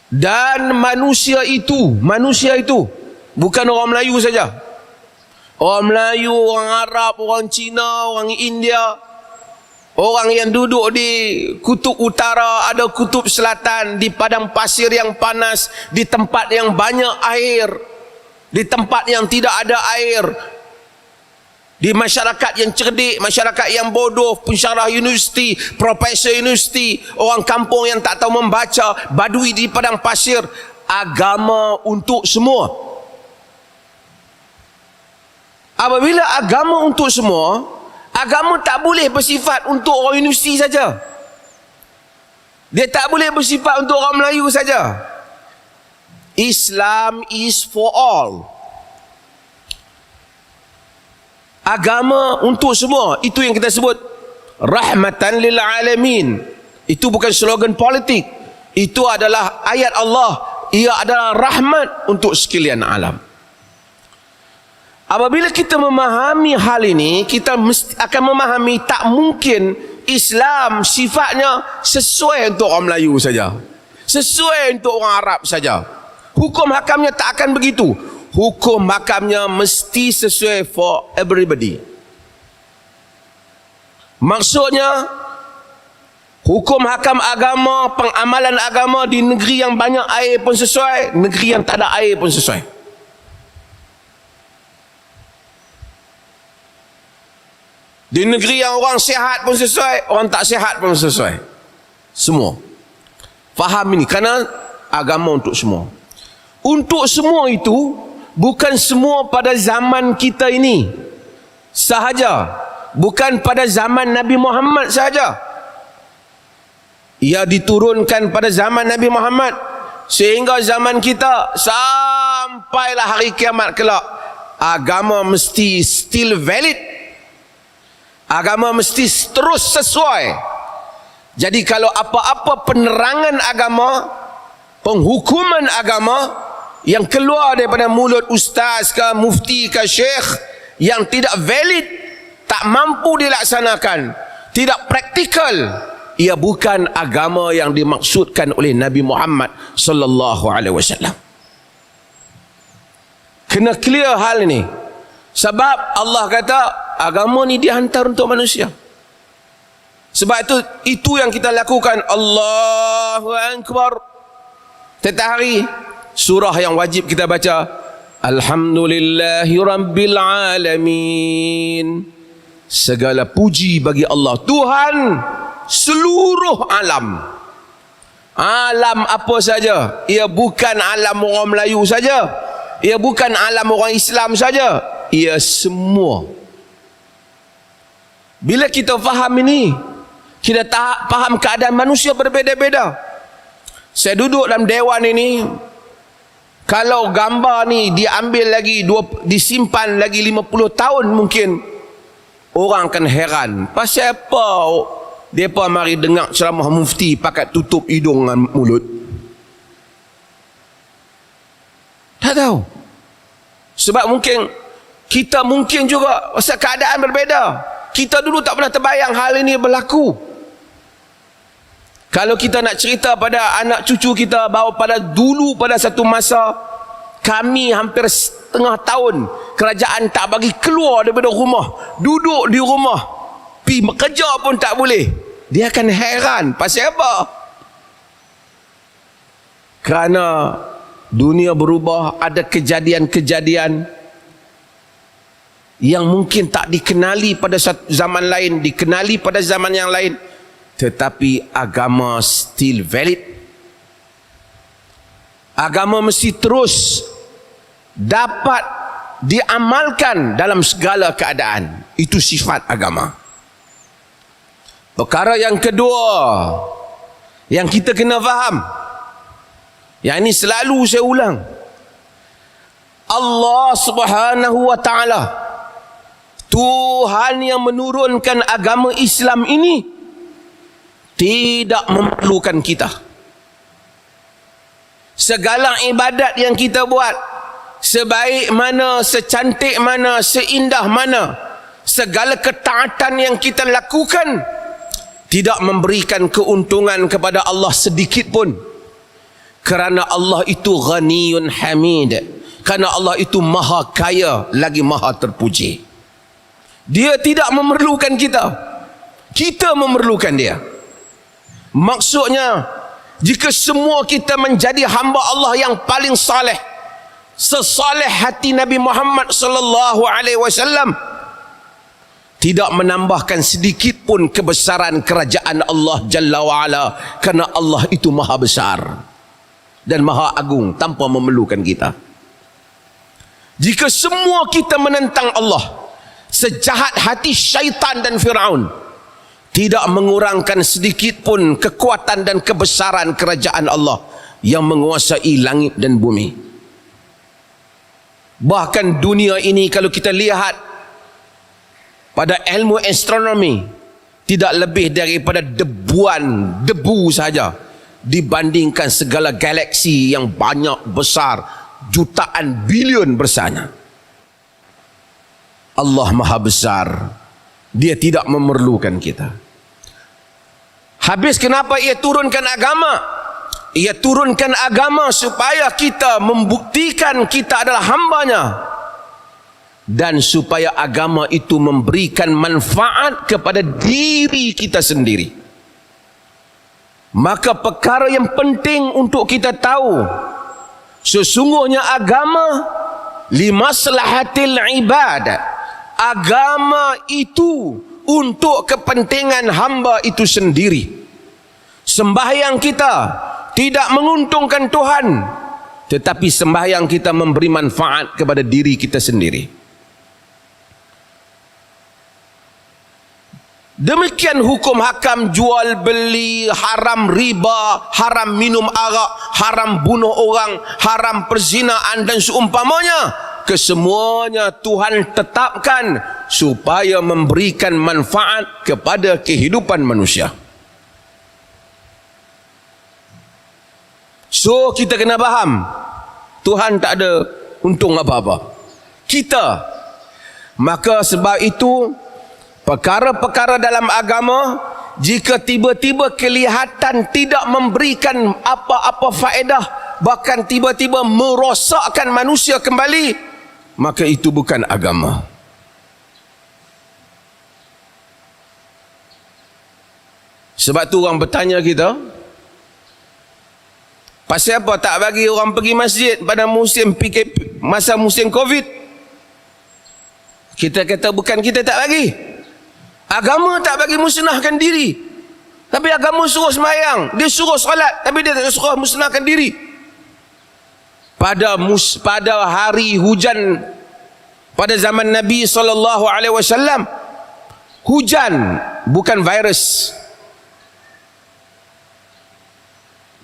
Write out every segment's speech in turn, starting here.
Dan manusia itu bukan orang Melayu saja. Orang Melayu, orang Arab, orang Cina, orang India, orang yang duduk di kutub utara, ada kutub selatan, di padang pasir yang panas, di tempat yang banyak air, di tempat yang tidak ada air, di masyarakat yang cerdik, masyarakat yang bodoh, pensyarah universiti, profesor universiti, orang kampung yang tak tahu membaca, badui di padang pasir. Agama untuk semua. Apabila agama untuk semua, agama tak boleh bersifat untuk orang universiti saja. Dia tak boleh bersifat untuk orang Melayu saja. Islam is for all. Agama untuk semua. Itu yang kita sebut rahmatan lil alamin. Itu bukan slogan politik. Itu adalah ayat Allah. Ia adalah rahmat untuk sekalian alam. Apabila kita memahami hal ini, kita akan memahami tak mungkin Islam sifatnya sesuai untuk orang Melayu saja, sesuai untuk orang Arab saja. Hukum hakamnya tak akan begitu. Hukum hakamnya mesti sesuai for everybody. Maksudnya, hukum hakam agama, pengamalan agama di negeri yang banyak air pun sesuai, negeri yang tak ada air pun sesuai. Di negeri yang orang sihat pun sesuai, orang tak sihat pun sesuai. Semua. Faham ini, kerana agama untuk semua. Untuk semua itu, bukan semua pada zaman kita ini sahaja. Bukan pada zaman Nabi Muhammad sahaja. Ia diturunkan pada zaman Nabi Muhammad sehingga zaman kita sampailah hari kiamat kelak. Agama mesti still valid. Agama mesti terus sesuai. Jadi kalau apa-apa penerangan agama, penghukuman agama yang keluar daripada mulut ustaz ke mufti ke syekh yang tidak valid, tak mampu dilaksanakan, tidak praktikal, ia bukan agama yang dimaksudkan oleh Nabi Muhammad sallallahu alaihi wasallam. Kena clear hal ini. Sebab Allah kata agama ni dihantar untuk manusia. Sebab itu yang kita lakukan. Allahu Akbar. Setiap hari surah yang wajib kita baca, Alhamdulillahi Rabbil Alamin. Segala puji bagi Allah, Tuhan seluruh alam. Alam apa saja. Ia bukan alam orang Melayu saja. Ia bukan alam orang Islam saja. Ia semua. Bila kita faham ini, kita faham keadaan manusia berbeza-beza. Saya duduk dalam dewan ini, kalau gambar ni diambil lagi, disimpan lagi 50 tahun mungkin, orang akan heran. Pasal apa mereka mari dengar ceramah mufti pakai tutup hidung dan mulut? Tak tahu. Sebab kita mungkin juga pasal keadaan berbeza. Kita dulu tak pernah terbayang hal ini berlaku. Kalau kita nak cerita pada anak cucu kita bahawa pada satu masa kami hampir setengah tahun kerajaan tak bagi keluar daripada rumah, duduk di rumah, pergi bekerja pun tak boleh, dia akan heran. Pasal apa? Kerana dunia berubah, ada kejadian-kejadian yang mungkin tak dikenali pada zaman lain, dikenali pada zaman yang lain, tetapi agama still valid. Agama mesti terus dapat diamalkan dalam segala keadaan. Itu sifat agama. Perkara yang kedua yang kita kena faham, yang ini selalu saya ulang, Allah Subhanahu wa ta'ala, Tuhan yang menurunkan agama Islam ini, tidak memerlukan kita. Segala ibadat yang kita buat, sebaik mana, secantik mana, seindah mana, segala ketaatan yang kita lakukan, tidak memberikan keuntungan kepada Allah sedikit pun. Kerana Allah itu ghaniyun hamid. Kerana Allah itu maha kaya lagi maha terpuji. Dia tidak memerlukan kita. Kita memerlukan dia. Maksudnya, jika semua kita menjadi hamba Allah yang paling saleh, sesaleh hati Nabi Muhammad sallallahu alaihi wasallam, tidak menambahkan sedikit pun kebesaran kerajaan Allah Jalla wa'ala, kerana Allah itu maha besar dan maha agung tanpa memerlukan kita. Jika semua kita menentang Allah, sejahat hati syaitan dan Fir'aun, tidak mengurangkan sedikit pun kekuatan dan kebesaran kerajaan Allah yang menguasai langit dan bumi. Bahkan dunia ini kalau kita lihat pada ilmu astronomi, tidak lebih daripada debu saja dibandingkan segala galaksi yang banyak besar, jutaan bilion bersana. Allah maha besar. Dia tidak memerlukan kita. Habis kenapa ia turunkan agama? Ia turunkan agama supaya kita membuktikan kita adalah hambanya, dan supaya agama itu memberikan manfaat kepada diri kita sendiri. Maka perkara yang penting untuk kita tahu, sesungguhnya agama limaslahatil ibad. Agama itu untuk kepentingan hamba itu sendiri. Sembahyang kita tidak menguntungkan Tuhan, tetapi sembahyang kita memberi manfaat kepada diri kita sendiri. Demikian hukum hakam jual beli, haram riba, haram minum arak, haram bunuh orang, haram perzinaan dan seumpamanya. Kesemuanya Tuhan tetapkan supaya memberikan manfaat kepada kehidupan manusia. So kita kena faham, Tuhan tak ada untung apa-apa, kita. Maka sebab itu perkara-perkara dalam agama, jika tiba-tiba kelihatan tidak memberikan apa-apa faedah, bahkan tiba-tiba merosakkan manusia kembali, maka itu bukan agama. Sebab tu orang bertanya kita, pasal apa tak bagi orang pergi masjid pada musim PKP, masa musim Covid? Kita kata bukan kita tak bagi. Agama tak bagi musnahkan diri. Tapi agama suruh sembahyang, dia suruh solat, tapi dia tak suruh musnahkan diri. Pada hari hujan pada zaman Nabi SAW, hujan bukan virus.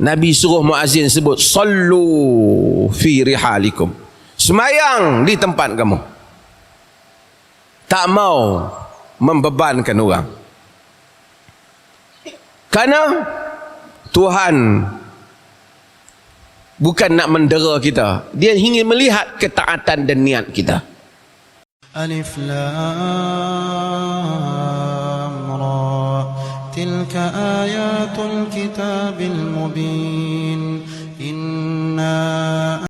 Nabi suruh muazzin sebut sallu fi rihalikum, sembahyang di tempat kamu. Tak mau membebankan orang, kerana Tuhan bukan nak mendera kita, dia ingin melihat ketaatan dan niat kita. Alif Lam Ra, tilka ayatul kitabil mubin, inna